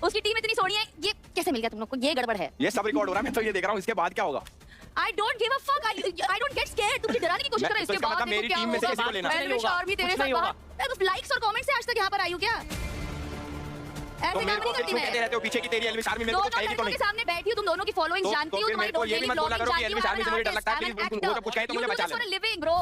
उसकी टीम इतनी सोनी है, ये कैसे मिल गया तुम लोग को? ये गड़बड़ है। ये सब रिकॉर्ड हो रहा है, मैं तो ये देख रहा हूँ, इसके बाद क्या होगा? I don't give a fuck. I don't get scared. तुम मुझे डराने की कोशिश कर रहे हो, इसके बाद देखो मेरी क्या टीम में से होगा। किसी को लेना एल्विश और भी तेरे साथ बाहर। मैं बस लाइक्स और कमेंट से आज तक यहाँ पर आई हूँ क्या? तो मेरे को क्यों कहते रहते हो पीछे की तेरी एल्विश आर्मी, मेरे को कहेगी तो नहीं। के सामने बैठी हूँ, तुम दोनों की फॉलोइंग जानती हूँ, तुम्हारी ये भी मत बोला करो कि एल्विश आर्मी से मुझे डर लगता है, प्लीज उनको कुछ कहे तो मुझे बचा ले। Living bro.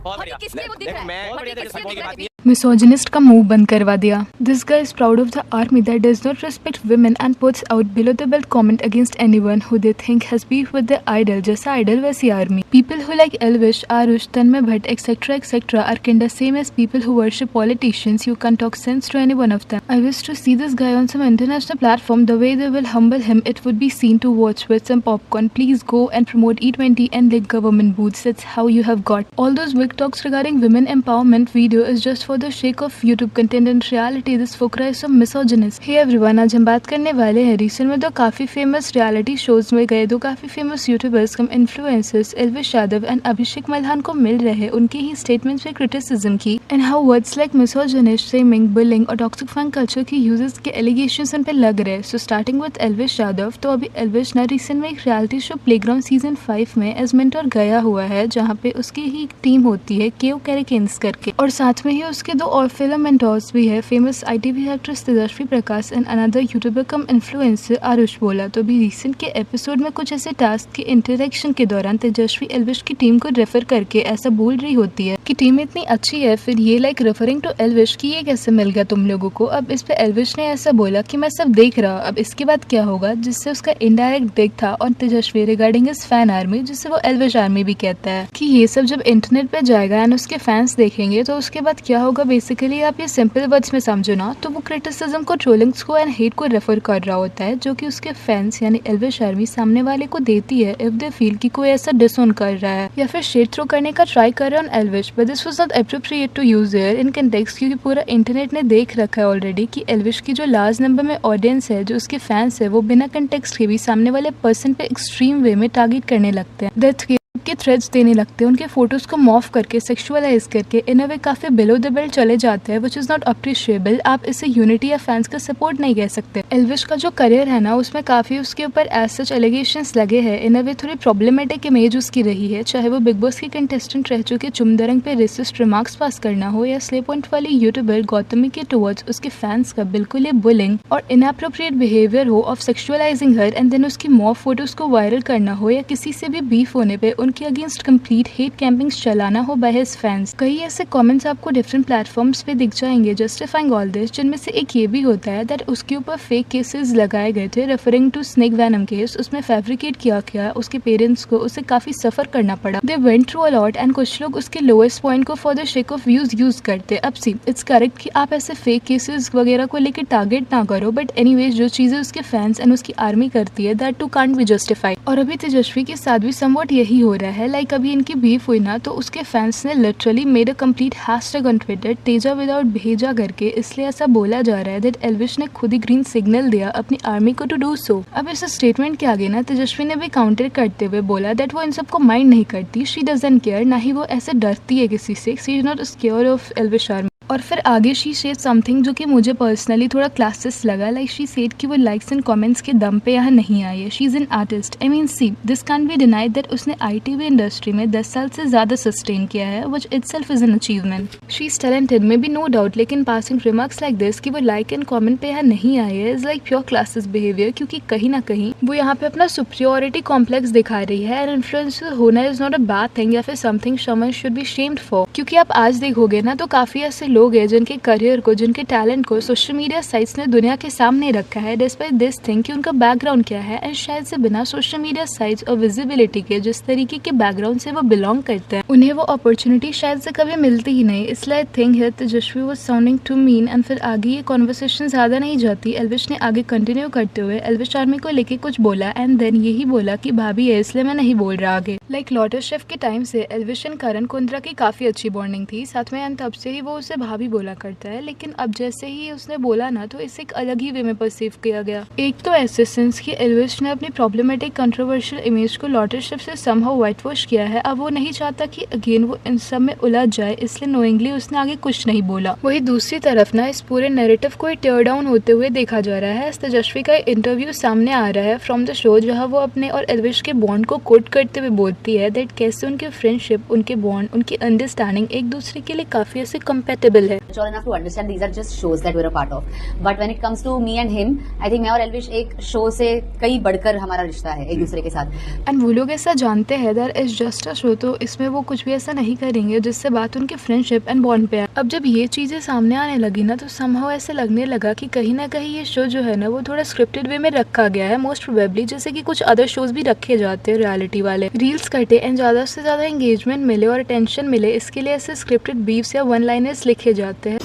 और किसने वो दिख रहा है? मैं किसने दिख रहा है? मिसोजिनिस्ट का मुंह बंद करवा दिया. This guy is proud of the army that does not respect women and puts out below the belt comment against anyone who they think has beef with their idol. जैसा idol वैसी army. People who like Elvish, Arush, Tanmay Bhatt, etc. are kinda same as people who worship politicians. You can't talk sense to any one of them. I wish to see this guy on some international platform. The way they will humble him, it would be seen to watch with some popcorn. Please go and promote E20 and lick government booths. That's how you have got. All those big talks regarding women empowerment video is just for the sake of YouTube content and reality. This fukra is so misogynist. Hey everyone, आज हम बात करने वाले हैं recent में दो काफी famous reality shows में गए दो काफी famous YouTubers cum influencers Elvish Yadav and Abhishek Malhan को मिल रहे हैं उनके ही स्टेटमेंट्स पे क्रिटिसिज्म की and how words like misogynist, shaming, bullying और टॉक्सिक फैन कल्चर के यूजेस के एलिगेशंस उन पे लग रहे हैं. So starting with Elvish Yadav, तो अभी एल्विश ने रिसेंट में एक रियलिटी शो प्लेग्राउंड सीजन 5 में एज मेंटर गया हुआ है जहाँ पे उसकी ही टीम होती है केओ कैरेकेन्स करके और साथ में ही उसके दो और फिल्म मेंटोर्स भी है famous ITV actress Tejasswi Prakash and another YouTuber come influencer Aarush बोला. तो अभी रिसेंट के एपिसोड में कुछ ऐसे टास्क के इंटरेक्शन के दौरान तेजस्वी एल्विश की टीम को रेफर करके ऐसा बोल रही होती है कि टीम इतनी अच्छी है, फिर ये लाइक रेफरिंग टू एल्विश कि ये कैसे मिल गया तुम लोगों को. अब इस पे एल्विश ने ऐसा बोला कि मैं सब देख रहा, अब इसके बाद क्या होगा, जिससे उसका इनडायरेक्ट दिख था और तेजस्वी रिगार्डिंग हिज फैन आर्मी जिससे वो एल्विश आर्मी भी कहता है कि ये सब जब इंटरनेट पे जाएगा एंड उसके फैंस देखेंगे तो उसके बाद क्या होगा. बेसिकली आप ये सिंपल वर्ड्स में समझो ना तो वो क्रिटिसिज्म को, ट्रोलिंग्स को एंड हेट को रेफर कर रहा होता है जो कि उसके फैंस यानी एल्विश आर्मी सामने वाले को देती है इफ दे फील कि कोई ऐसा डिसऑन कर रहा है या फिर शेड थ्रो करने का ट्राई कर रहा है on Elvish. But this was not appropriate to use here in context क्योंकि पूरा इंटरनेट ने देख रखा है ऑलरेडी कि एल्विश की जो लार्ज नंबर में ऑडियंस है, जो उसके फैंस है, वो बिना कंटेक्स्ट के भी सामने वाले पर्सन पे एक्सट्रीम वे में टारगेट करने लगते हैं, डेथ के थ्रेड्स देने लगते हैं, उनके फोटोज को मॉफ करके सेक्सुअलाइज करके इन अ वे काफी बिलो द बेल्ट चले जाते हैं, व्हिच इज नॉट अप्रिशिएबल. आप इसे यूनिटी या फैंस का सपोर्ट नहीं कह सकते. एल्विश का जो करियर है ना उसमें काफी उसके ऊपर एज सच एलिगेशंस लगे हैं, इन अ वे थोड़ी प्रॉब्लमेटिक इमेज उसकी रही है, चाहे वो बिग बॉस की कंटेस्टेंट रह चुके चुमदरंग पे रेसिस्ट रिमार्क्स पास करना हो या स्ले पॉइंट वाली यूट्यूबर गौतमी के टुवर्ड्स उसके फैंस का बिल्कुल ही बुलिंग और इनअप्रोप्रिएट बिहेवियर हो of sexualising her and then उसकी मॉफ फोटोज को वायरल करना हो या किसी से भी बीफ होने पे उनके अगेंस्ट कंप्लीट हेट कैंपिंग्स चलाना हो बाय हिज फैंस. कई ऐसे कमेंट्स आपको डिफरेंट प्लेटफॉर्म्स पे दिख जाएंगे जस्टिफाइंग ऑल दिस, जिनमें से एक ये भी होता है दैट उसके ऊपर फेक केसेस लगाए गए थे referring to snake venom case. उसमें फैब्रिकेट किया गया, उसके पेरेंट्स को उसे काफी सफर करना पड़ा. They went through a lot and कुछ लोग उसके लोएस्ट पॉइंट को for the shake of views use करते. अब सी इट्स करेक्ट कि आप ऐसे फेक केसेस वगैरह को लेकर टारगेट ना करो, बट एनीवेज जो चीजें उसके फैंस एंड उसकी आर्मी करती है that to can't be justified. और अभी तेजस्वी के साथ भी समवट यही हो रहा है. लाइक अभी इनकी बीफ हुई ना तो उसके फैंस ने literally made a complete hashtag on Twitter Teja without भेजा करके, इसलिए ऐसा बोला जा रहा है दैट एल्विश ने खुद ही ग्रीन सिग्नल दिया अपनी आर्मी को टू डू सो. अब इस स्टेटमेंट के आगे ना तेजस्वी ने भी काउंटर करते हुए बोला दैट वो इन सबको माइंड नहीं करती, शी डजंट केयर, ना ही वो ऐसे डरती है किसी से, she is not square of Elvish army. और फिर आगे शी सेड समथिंग जो कि मुझे पर्सनली थोड़ा क्लासेस लगा. लाइक शी सेड कि वो लाइक्स एंड कमेंट्स के दम पे यहाँ नहीं आई है. She is an artist. I mean see this can be denied that उसने ITV इंडस्ट्री में 10 साल से ज्यादा सस्टेन किया है, which itself is an achievement. She is talented maybe no doubt, लेकिन पासिंग रिमार्क्स लाइक दिस कि वो लाइक एंड कमेंट पे यहाँ नहीं आई है is like pure classes behaviour, क्योंकि कहीं ना कहीं वो यहाँ पे अपना सुपरियोरिटी कॉम्प्लेक्स दिखा रही है. एंड इन्फ्लुएंसर होना is not a bad thing या फिर something someone should be shamed for, क्योंकि आप आज देखोगे ना तो काफी ऐसे लोग हैं जिनके करियर को, जिनके टैलेंट को सोशल मीडिया साइट्स ने दुनिया के सामने रखा है डिस्पाइट दिस थिंग कि उनका बैकग्राउंड क्या है. एंड शायद से बिना सोशल मीडिया साइट्स और विजिबिलिटी के जिस तरीके के बैकग्राउंड से वो बिलोंग करते हैं उन्हें वो अपॉर्चुनिटी शायद से कभी मिलती ही नहीं. इसलिए I think here Tejasswi was sounding to mean. And फिर आगे ये कॉन्वर्सेशन ज्यादा नहीं जाती. एल्विश ने आगे कंटिन्यू करते हुए एल्विश आर्मी को लेके कुछ बोला एंड देन यही बोला कि भाभी है इसलिए मैं नहीं बोल रहा आगे. लाइक लॉटर शेफ के टाइम से एल्विश एंड करण कुंद्रा की काफी अच्छी बॉन्डिंग थी साथ में, एंड तब से ही वो उसे कहा भी बोला करता है, लेकिन अब जैसे ही उसने बोला ना तो इसे एक अलग ही वे में परसीव किया गया। एक तो ऐसे सेंस कि एल्विश ने अपनी प्रॉब्लमेटिक कंट्रोवर्शियल इमेज को लॉटरशिप से समहाउ व्हाइट वॉश किया है। अब वो नहीं चाहता कि अगेन वो इन सब में उलझ जाए, इसलिए नोइंगली उसने आगे कुछ नहीं बोला। वही दूसरी तरफ ना इस पूरे नैरेटिव को टेयर डाउन होते हुए देखा जा रहा है। तेजस्वी का इंटरव्यू सामने आ रहा है फ्रॉम द शो, जहाँ वो अपने और एल्विश के बॉन्ड को कोट करते हुए बोलती है दैट कैसे उनके फ्रेंडशिप, उनके बॉन्ड, उनकी अंडरस्टैंडिंग एक दूसरे के लिए काफी ऐसे कंपेटेबल है। Mature enough to understand these are just shows that we're a part of. But when it comes to me and him, I think मैं और एल्विश एक शो से कई बढ़कर हमारा रिश्ता है एक दूसरे के साथ। एंड वो लोग ऐसा जानते हैं that is just a show, तो इसमें वो कुछ भी ऐसा नहीं करेंगे जिससे बात उनके फ्रेंडशिप एंड बॉन्ड पे है। अब जब ये चीजें सामने आने लगी ना तो समहाउ ऐसे लगने लगा कि कहीं ना कहीं ये शो जो है ना वो थोड़ा स्क्रिप्टेड वे में रखा गया है, मोस्ट प्रोबेबली जैसे कि कुछ अदर शोज भी रखे जाते हैं रियलिटी वाले। रील्स कटे एंड ज्यादा से ज्यादा एंगेजमेंट मिले और अटेंशन मिले, इसके लिए ऐसे स्क्रिप्टेड बीफ्स या वन लाइनर्स लिखे जाते हैं।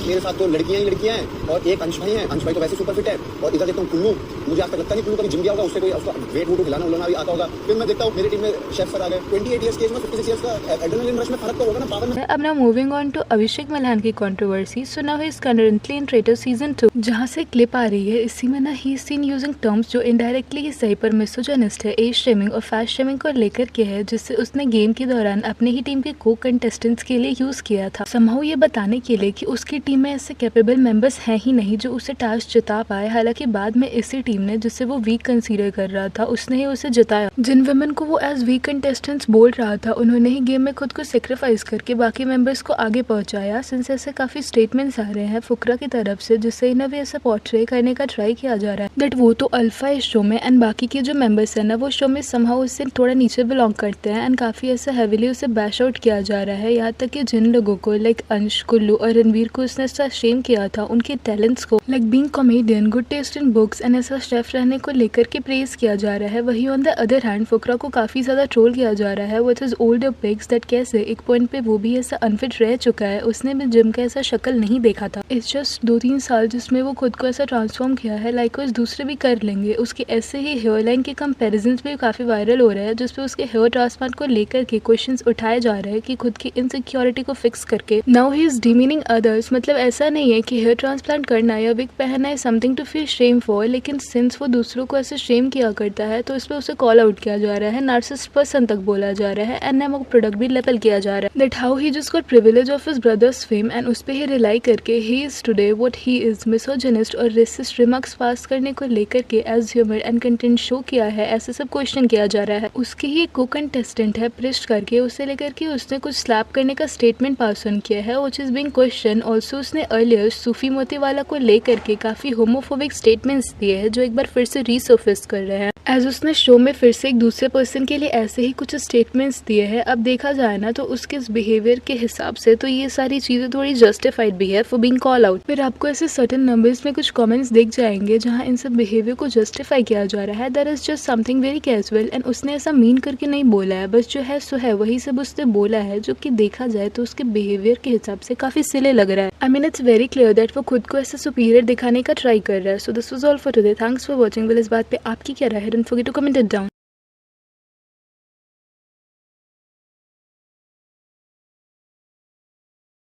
मेरे साथ तो लड़कियां ही लड़कियां हैं और एक अंश भाई है। अंश भाई तो वैसे सुपर फिट है और इधर देखता हूँ कुल्लू, मुझे आज तक लगता नहीं कुल्लू कभी जिम गया होगा, उससे कोई उसका वेट वूट खिलाना उलाना भी आता होगा। फिर मैं देखता हूँ मेरी टीम में शेफ सर आ गए, 28 इयर्स के एज में 56 इयर्स का एड्रेनलिन रश में फर्क तो होगा ना पावर में। अब ना मूविंग ऑन टू अभिषेक मल्हान की controversy. So now he is currently in traitor season 2, जहाँ से क्लिप आ रही है। इसी में ना ही सीन यूजिंग टर्म्स जो इनडायरेक्टली ही सही पर मिसोजिनिस्ट है, एज शेमिंग और फैट शेमिंग को लेकर के है, जिससे उसने गेम के दौरान अपने ही टीम के को कंटेस्टेंट्स के लिए यूज किया था, समहाउ ये बताने के लिए कि उसकी टीम में ऐसे कैपेबल मेंबर्स हैं ही नहीं जो उसे टास्क जिता पाए। हालांकि बाद में इसी टीम ने, जिसे वो वीक कंसीडर कर रहा था, उसने ही उसे जिताया। जिन वुमेन को वो एज वीक कंटेस्टेंट्स बोल रहा था, उन्होंने ही गेम में खुद को सेक्रीफाइस करके बाकी मेंबर्स को आगे पहुंचाया। सिंस ऐसे काफी स्टेटमेंट्स आ रहे हैं फुकरा की तरफ से, जिससे इन्हें भी ऐसा पोर्ट्रे करने का ट्राई किया जा रहा है दैट वो तो अल्फा इस शो में एंड बाकी के जो मेंबर्स है ना वो शो में समहाउ उससे थोड़ा नीचे बिलोंग करते हैं एंड काफी ऐसा हैविली उसे बैश आउट किया जा रहा है। यहाँ तक कि जिन लोगों को लाइक अंश, कुल्लू और रणवीर को उसने ऐसा शेम किया था, उनके टैलेंट्स को like being comedian, good taste in books and ऐसा शेफ रहने को लेकर के प्रेज किया जा रहा है। वही on the other hand Fukra को काफी ज्यादा ट्रोल किया जा रहा है with his older pics that कैसे एक पॉइंट पे वो भी ऐसा अनफिट रह चुका है, उसने भी जिम का ऐसा शक्ल नहीं देखा था। इट्स जस्ट 2-3 साल जिसमें वो खुद को ऐसा ट्रांसफॉर्म किया है, लाइकवाइज दूसरे भी कर लेंगे। उसके ऐसे ही हेयर लाइन के कंपेरिजन्स भी काफी वायरल हो रहे हैं, जिसपे उसके हेयर ट्रांसप्लांट को लेकर के क्वेश्चंस उठाए जा रहे हैं कि खुद की इनसिक्योरिटी को फिक्स करके now he is demeaning others. मतलब ऐसा नहीं है कि हेयर ट्रांसप्लांट करना या विग पहनना है something to feel shame for, लेकिन सिंस वो दूसरों को ऐसे शेम किया करता है तो इस पर उसे कॉल आउट किया जा रहा है, नार्सिसिस्ट पर्सन तक बोला जा रहा है एंड नेमो प्रोडक्ट भी लेबल किया जा रहा है that how he just got privilege of his brothers fame and उस पे ही रिलाई करके he is today what he is. Misogynist और रेसिस्ट रिमार्क्स पास करने को लेकर के as humour and content show किया है, ऐसे सब क्वेश्चन किया जा रहा है। उसके ही एक को कंटेस्टेंट है प्रिस्ट करके, उसे लेकर के उसने कुछ स्लैप करने का स्टेटमेंट पास ऑन किया है which is being question. Also उसने अर्लियर सूफी मोतीवाला को लेकर के काफी होमोफोबिक स्टेटमेंट्स दिए हैं जो एक बार फिर से रीसर्फेस कर रहे हैं, एज उसने शो में फिर से एक दूसरे पर्सन के लिए ऐसे ही कुछ स्टेटमेंट्स दिए हैं। अब देखा जाए ना तो उसके बिहेवियर के हिसाब से तो ये सारी चीजें थोड़ी जस्टिफाइड भी है फॉर बीइंग कॉल आउट। फिर आपको ऐसे सर्टेन नंबर्स में कुछ कमेंट्स दिख जाएंगे जहां इन सब बिहेवियर को जस्टिफाई किया जा रहा है, that is just something very casual and उसने ऐसा मीन करके नहीं बोला है, बस जो है सो है वही सब उसने बोला है, जो कि देखा जाए तो उसके बिहेवियर के हिसाब से काफी सिले लग रहा है। I mean it's very clear that वो खुद को ऐसे सुपीरियर दिखाने का ट्राई कर रहा है। So this was all for today, thanks for watching. इस बात पे आपकी क्या राय है? Don't forget to comment it down.